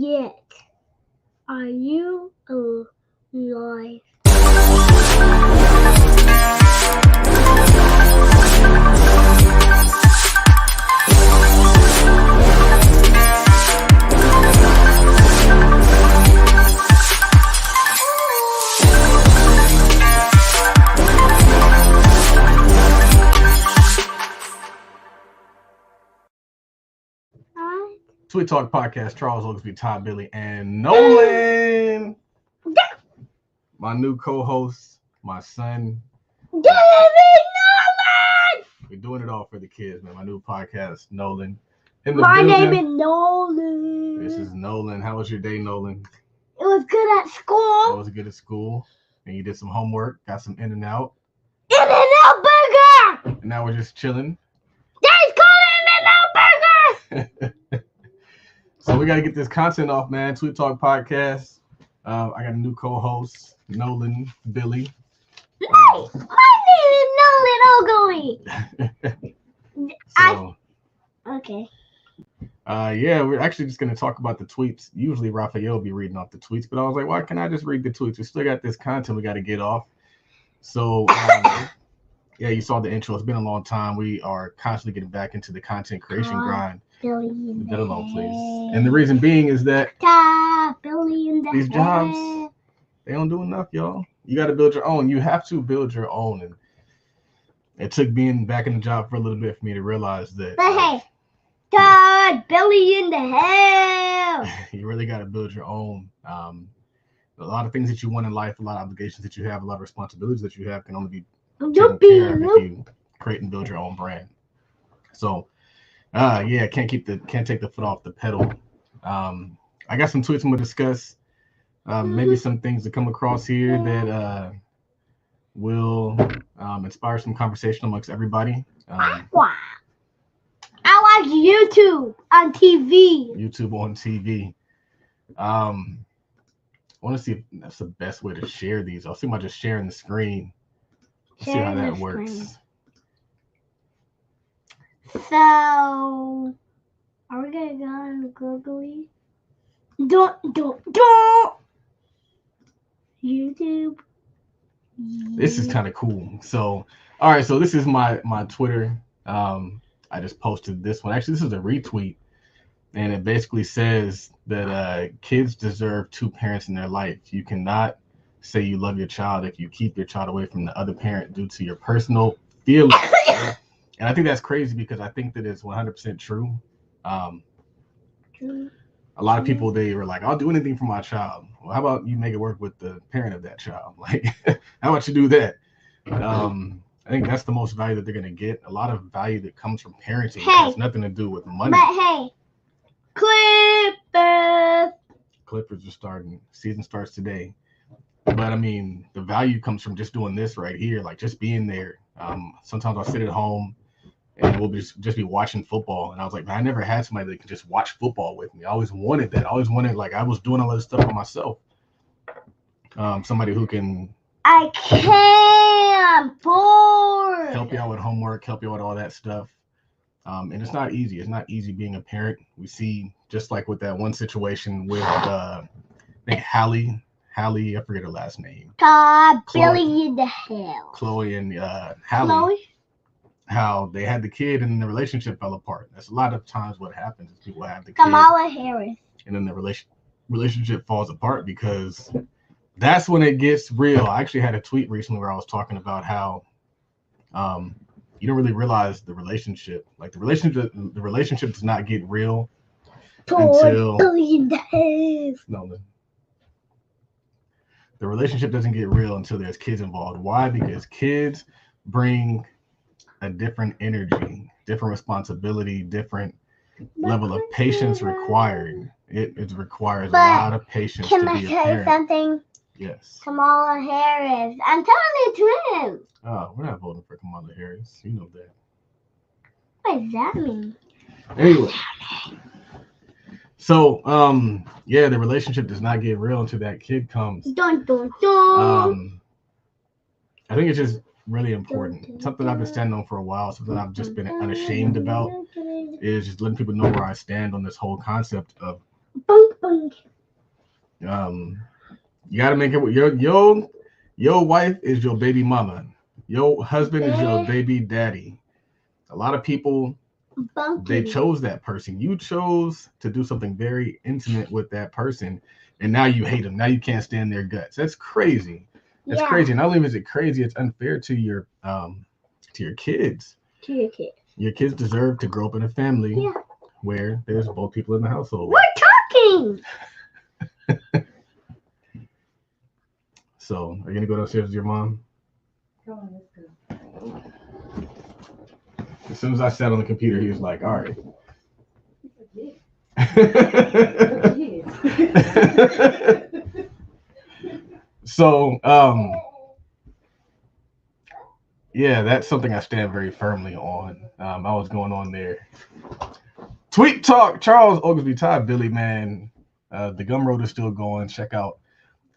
yet. Are you alive? Tweet Talk Podcast, Charles Oaksby, Todd Billy, and Nolan. My new co-host, my son. David Nolan! We're doing it all for the kids, man. My new podcast, Nolan. My name is Nolan. This is Nolan. How was your day, Nolan? It was good at school. It was good at school. And you did some homework, got some In-N-Out. In-N-Out burger! And now we're just chilling. Daddy's calling In-N-Out burger! So we got to get this content off, man. Tweet Talk Podcast. I got a new co-host, Nolan, Billy. My name is Nolan Ogilvy. Okay. Yeah, we're actually just going to talk about the tweets. Usually Raphael will be reading off the tweets, but I was like, why can't I just read the tweets? We still got this content we got to get off. So, yeah, you saw the intro. It's been a long time. We are constantly getting back into the content creation grind. Billy Leave that alone, please. And the reason being is that Billy in the these jobs, they don't do enough, y'all. You got to build your own. You have to build your own. And it took being back in the job for a little bit for me to realize that. But hey, Todd, Billy in the hell. You really got to build your own. A lot of things that you want in life, a lot of obligations that you have, a lot of responsibilities that you have can only be taken care of if you create and build your own brand. So, yeah, can't take the foot off the pedal. I got some tweets I'm gonna discuss. Maybe some things to come across here that will inspire some conversation amongst everybody. Wow. I like YouTube on TV. YouTube on TV. I want to see if that's the best way to share these. I'll see about just sharing the screen. See how that works. So, are we gonna go on Googly? Don't. YouTube. This is kind of cool. So, all right. So this is my Twitter. I just posted this one. Actually, this is a retweet, and it basically says that kids deserve two parents in their life. You cannot say you love your child if you keep your child away from the other parent due to your personal feelings. And I think that's crazy because I think that it's 100% true. True. A lot of people, they were like, I'll do anything for my child. Well, how about you make it work with the parent of that child? Like, how about you do that? I think that's the most value that they're going to get. A lot of value that comes from parenting has nothing to do with money. But hey, Clippers are starting. Season starts today. But, I mean, the value comes from just doing this right here, like just being there. Sometimes I'll sit at home and we'll just be watching football. And I was like, man, I never had somebody that could just watch football with me. I always wanted that. I always wanted, like, I was doing all this stuff by myself. Somebody who can help you out with homework, help you out with all that stuff. And it's not easy. It's not easy being a parent. We see, just like with that one situation with, I think Hallie, I forget her last name. Billy in the hell. Chloe and Hallie. How they had the kid and the relationship fell apart. That's a lot of times what happens is people have the kid. Kamala Harris. And then the relationship falls apart because that's when it gets real. I actually had a tweet recently where I was talking about how you don't really realize the relationship. Like the relationship does not get real until the relationship doesn't get real until there's kids involved. Why? Because kids bring a different energy, different responsibility, different level of patience required. It requires a lot of patience to be a parent. Can I tell you something? Yes. Kamala Harris. I'm telling you twins. Oh, we're not voting for Kamala Harris. You know that. What does that mean? Anyway. So, yeah, the relationship does not get real until that kid comes. Dun, dun, dun. I think it's just really important. Something I've been standing on for a while, something I've just been unashamed about, is just letting people know where I stand on this whole concept of Bunk, bunk. You gotta make it with your wife is your baby mama. Your husband is your baby daddy. A lot of people they chose that person. You chose to do something very intimate with that person, and now you hate them. Now you can't stand their guts. That's crazy. That's crazy. Not only is it crazy, it's unfair to your kids. To your kids. Your kids deserve to grow up in a family where there's both people in the household. We're talking. So, are you gonna go downstairs with your mom? Come on, let's go. As soon as I sat on the computer, he was like, "All right." So, yeah, that's something I stand very firmly on. I was going on there. Tweet Talk, Charles Oglesby, Ty Billy, man. The Gumroad is still going. Check out,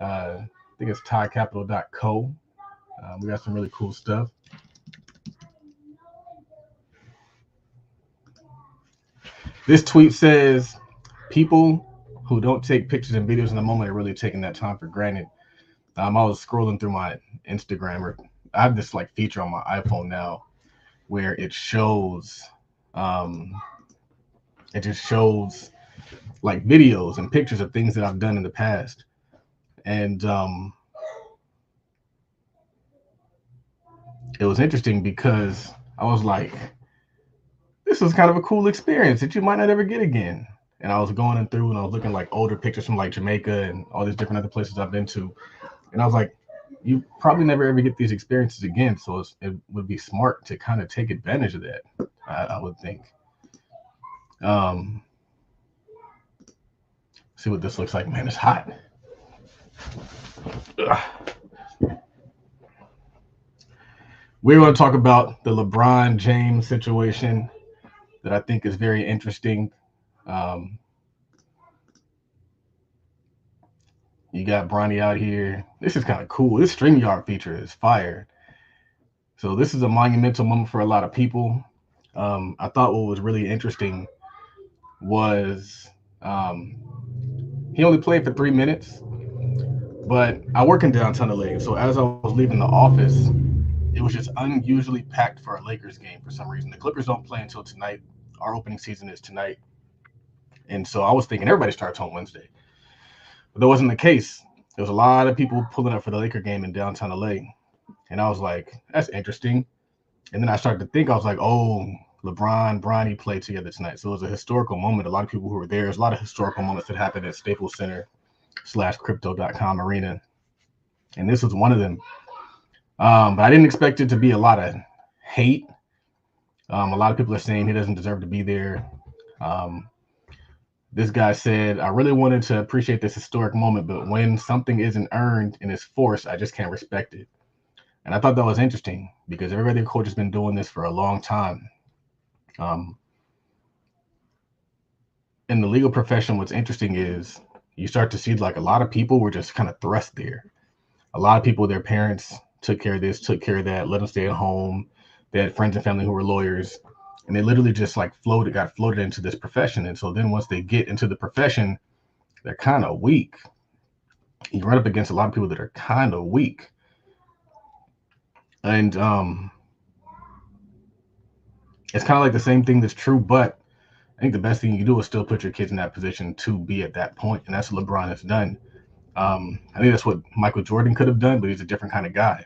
I think it's tycapital.co. We got some really cool stuff. This tweet says, people who don't take pictures and videos in the moment are really taking that time for granted. I was scrolling through my Instagram, or I have this like feature on my iPhone now where it shows, it just shows like videos and pictures of things that I've done in the past. And it was interesting because I was like, this was kind of a cool experience that you might not ever get again. And I was going through and I was looking like older pictures from like Jamaica and all these different other places I've been to. And I was like, you probably never ever get these experiences again. So it would be smart to kind of take advantage of that, I would think. See what this looks like. Man, it's hot. Ugh. We're going to talk about the LeBron James situation that I think is very interesting. You got Bronny out here. This is kind of cool. This StreamYard feature is fire. So this is a monumental moment for a lot of people. I thought what was really interesting was he only played for 3 minutes, but I work in downtown LA. So as I was leaving the office, it was just unusually packed for a Lakers game for some reason. The Clippers don't play until tonight. Our opening season is tonight. And so I was thinking everybody starts on Wednesday. But that wasn't the case. There was a lot of people pulling up for the Laker game in downtown LA. And I was like, that's interesting. And then I started to think, I was like, oh, LeBron, Bronny played together tonight. So it was a historical moment. A lot of people who were there. There's a lot of historical moments that happened at Staples Center /crypto.com arena. And this was one of them. But I didn't expect it to be a lot of hate. A lot of people are saying he doesn't deserve to be there. This guy said, I really wanted to appreciate this historic moment, but when something isn't earned and is forced, I just can't respect it. And I thought that was interesting because everybody in coach has been doing this for a long time. In the legal profession, what's interesting is you start to see like a lot of people were just kind of thrust there. A lot of people, their parents took care of this, took care of that, let them stay at home. They had friends and family who were lawyers, and they literally just like got floated into this profession. And so then once they get into the profession, they're kind of weak. You run up against a lot of people that are kind of weak. And it's kind of like the same thing that's true, but I think the best thing you can do is still put your kids in that position to be at that point. And that's what LeBron has done. I think that's what Michael Jordan could have done, but he's a different kind of guy.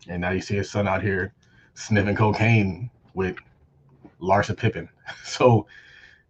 And now you see his son out here sniffing cocaine with Larsa Pippen. So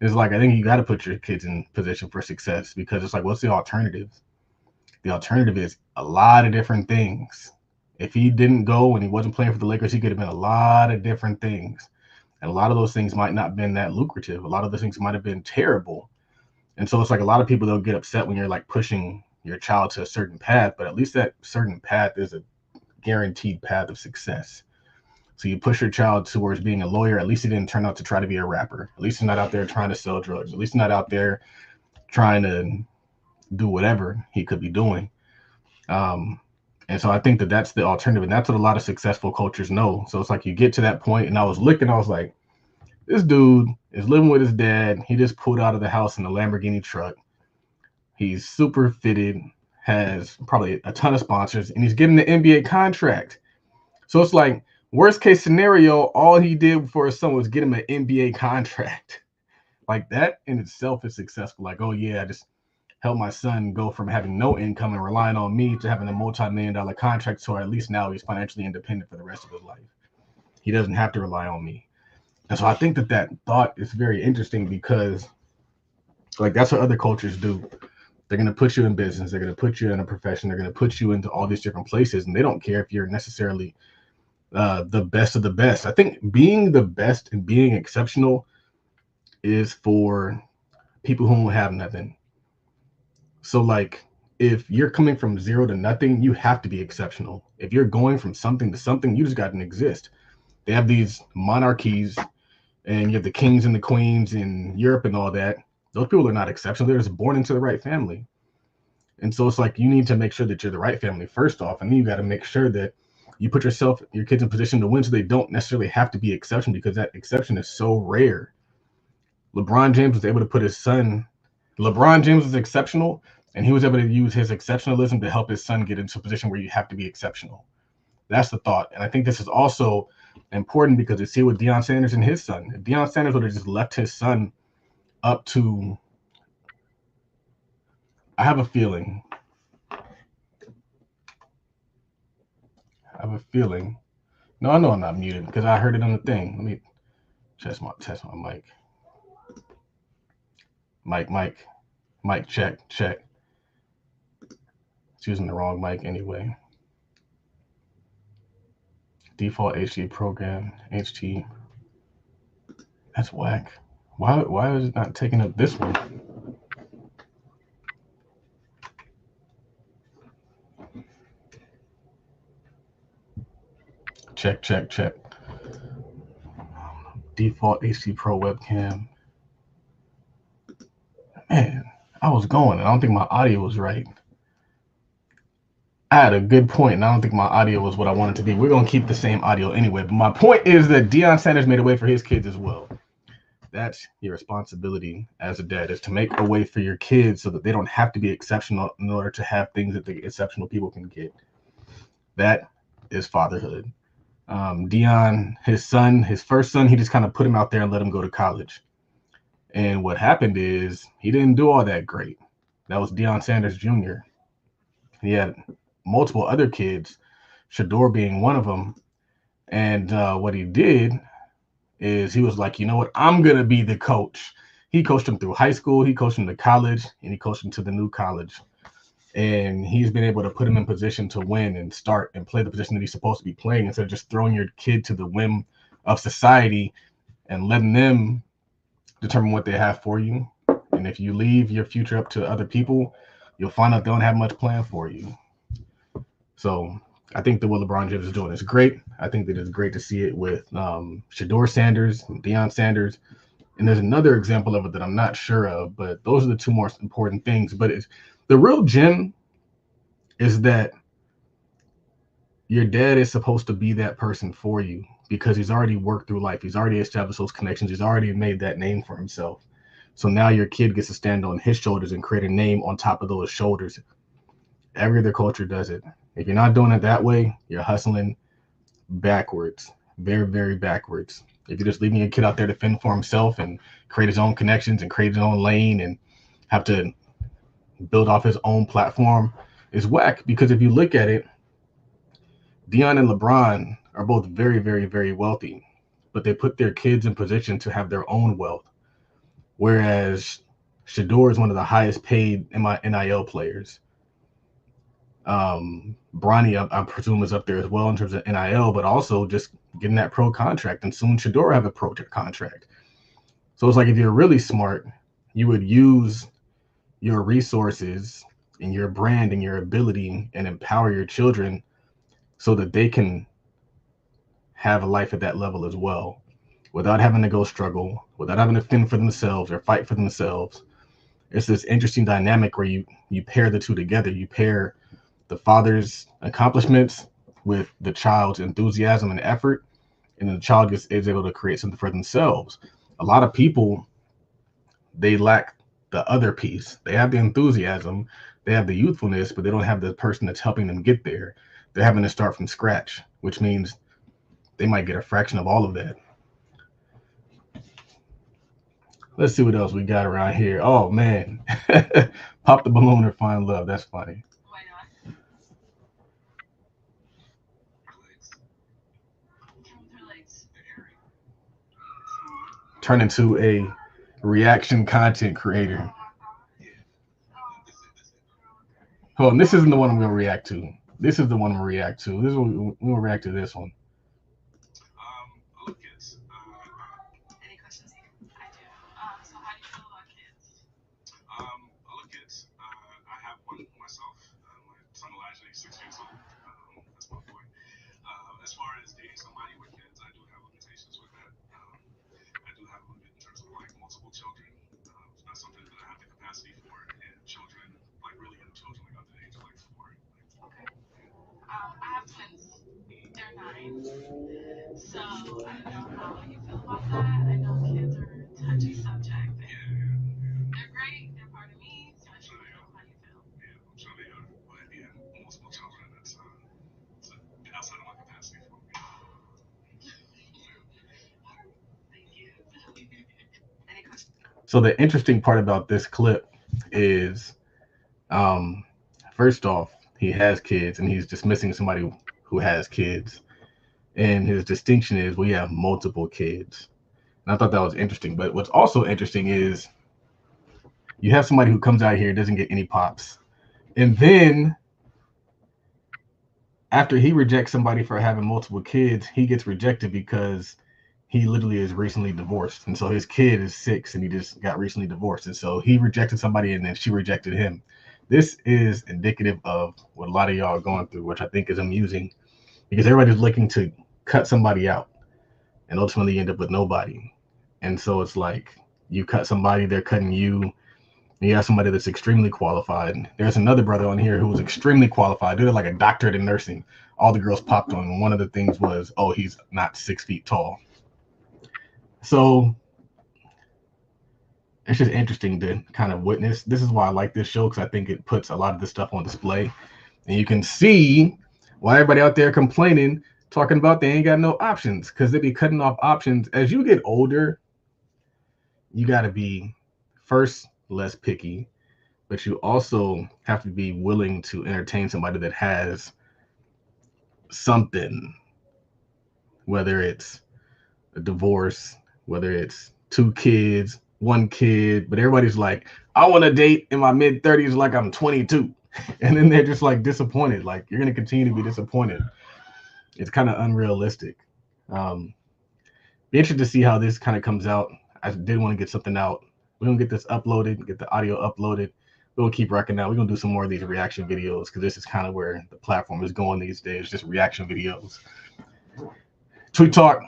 it's like, I think you got to put your kids in position for success because it's like, what's the alternative? The alternative is a lot of different things. If he didn't go and he wasn't playing for the Lakers, he could have been a lot of different things. And a lot of those things might not have been that lucrative. A lot of those things might have been terrible. And so it's like a lot of people, they'll get upset when you're like pushing your child to a certain path, but at least that certain path is a guaranteed path of success. So you push your child towards being a lawyer. At least he didn't turn out to try to be a rapper. At least he's not out there trying to sell drugs. At least he's not out there trying to do whatever he could be doing. And so I think that that's the alternative. And that's what a lot of successful coaches know. So it's like you get to that point, and I was looking, I was like, this dude is living with his dad. He just pulled out of the house in a Lamborghini truck. He's super fitted, has probably a ton of sponsors, and he's getting the NBA contract. So it's like, worst case scenario, all he did for his son was get him an NBA contract. Like, that in itself is successful. Like, oh yeah, I just helped my son go from having no income and relying on me to having a multi-million-dollar contract. So at least now he's financially independent for the rest of his life. He doesn't have to rely on me. And so I think that thought is very interesting because, like, that's what other cultures do. They're going to put you in business. They're going to put you in a profession. They're going to put you into all these different places. And they don't care if you're necessarily the best of the best. I think being the best and being exceptional is for people who don't have nothing. So, like, if you're coming from zero to nothing, you have to be exceptional. If you're going from something to something, you just got to exist. They have these monarchies, and you have the kings and the queens in Europe and all that. Those people are not exceptional. They're just born into the right family. And so it's like, you need to make sure that you're the right family first off, and then you got to make sure that you put your kids in position to win so they don't necessarily have to be exception, because that exception is so rare. LeBron James was able to put his son, LeBron James was exceptional, and he was able to use his exceptionalism to help his son get into a position where you have to be exceptional. That's the thought. And I think this is also important because you see with Deion Sanders and his son. If Deion Sanders would have just left his son up to, I have a feeling. No, I know I'm not muted because I heard it on the thing. Let me test my mic. Mic, check. It's using the wrong mic anyway. Default HD program, HT. That's whack. Why is it not taking up this one? Check. Default HD Pro webcam. Man, I was going, and I don't think my audio was right. I had a good point, and I don't think my audio was what I wanted to be. We're going to keep the same audio anyway. But my point is that Deion Sanders made a way for his kids as well. That's your responsibility as a dad, is to make a way for your kids so that they don't have to be exceptional in order to have things that the exceptional people can get. That is fatherhood. Deion, his first son, he just kind of put him out there and let him go to college. And what happened is he didn't do all that great. That was Deion Sanders Jr. He had multiple other kids, Shedeur being one of them. And what he did is he was like, you know what, I'm going to be the coach. He coached him through high school, he coached him to college, and he coached him to the new college. And he's been able to put him in position to win and start and play the position that he's supposed to be playing, instead of just throwing your kid to the whim of society and letting them determine what they have for you. And if you leave your future up to other people, you'll find out they don't have much planned for you. So I think that what LeBron James is doing is great. I think that it's great to see it with Shedeur Sanders and Deion Sanders. And there's another example of it that I'm not sure of, but those are the two most important things. But the real gem is that your dad is supposed to be that person for you, because he's already worked through life. He's already established those connections. He's already made that name for himself. So now your kid gets to stand on his shoulders and create a name on top of those shoulders. Every other culture does it. If you're not doing it that way, you're hustling backwards, very, very backwards. If you're just leaving your kid out there to fend for himself and create his own connections and create his own lane and have to build off his own platform, is whack. Because if you look at it, Deion and LeBron are both very, very, very wealthy, but they put their kids in position to have their own wealth. Whereas Shedeur is one of the highest paid NIL players. Bronny, I presume, is up there as well in terms of NIL, but also just getting that pro contract, and soon Shedeur have a pro contract. So it's like, if you're really smart, you would use your resources and your brand and your ability and empower your children so that they can have a life at that level as well, without having to go struggle, without having to fend for themselves or fight for themselves. It's this interesting dynamic where you pair the two together. You pair the father's accomplishments with the child's enthusiasm and effort, and then the child is able to create something for themselves. A lot of people, they lack the other piece. They have the enthusiasm, they have the youthfulness, but they don't have the person that's helping them get there. They're having to start from scratch, which means they might get a fraction of all of that. Let's see what else we got around here. Oh man, pop the balloon or find love. That's funny. Why not? Her legs. Turn into a reaction content creator. Hold on, this isn't the one I'm gonna react to. This is the one I'm gonna react to. This is we're gonna react to this one. Hello, kids. Any questions? I do. So how do you feel about kids? Hello, kids. I have one myself. My son Elijah, he's 6 years old. That's my boy. As far as dating somebody with kids, I do have limitations with that. I do have a limit in terms of like multiple children. It's not something that I have the capacity for, and children, like really young children, like under the age of like 4. Okay. I have twins. They're 9. So I don't know how you feel about that. I know kids are a touchy subject. They're great. They're part of me. So I don't know how you feel. Yeah, I'm sure they are. But yeah, multiple children, that's outside of my capacity for me. Thank you. Any questions? So the interesting part about this clip is, first off, he has kids and he's dismissing somebody who has kids. And his distinction is we have multiple kids. And I thought that was interesting. But what's also interesting is you have somebody who comes out here, doesn't get any pops. And then after he rejects somebody for having multiple kids, he gets rejected because he literally is recently divorced. And so his kid is 6 and he just got recently divorced. And so he rejected somebody and then she rejected him. This is indicative of what a lot of y'all are going through, which I think is amusing because everybody's looking to cut somebody out and ultimately you end up with nobody. And so it's like you cut somebody, they're cutting you. And you have somebody that's extremely qualified. There's another brother on here who was extremely qualified. They're like a doctorate in nursing. All the girls popped on him. One of the things was, oh, he's not 6 feet tall. So it's just interesting to kind of witness. This is why I like this show, because I think it puts a lot of this stuff on display. And you can see why everybody out there complaining, talking about they ain't got no options, because they be cutting off options. As you get older, you got to be, first, less picky, but you also have to be willing to entertain somebody that has something, whether it's a divorce, whether it's 2 kids, 1 kid, but everybody's like, I want to date in my mid-30s like I'm 22. And then they're just like disappointed. Like, you're going to continue to be disappointed. It's kind of unrealistic. Be interested to see how this kind of comes out. I did want to get something out. We're going to get this uploaded, get the audio uploaded. We'll keep rocking out. We're going to do some more of these reaction videos because this is kind of where the platform is going these days, just reaction videos. Tweet Talk,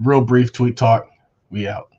real brief tweet talk. We out.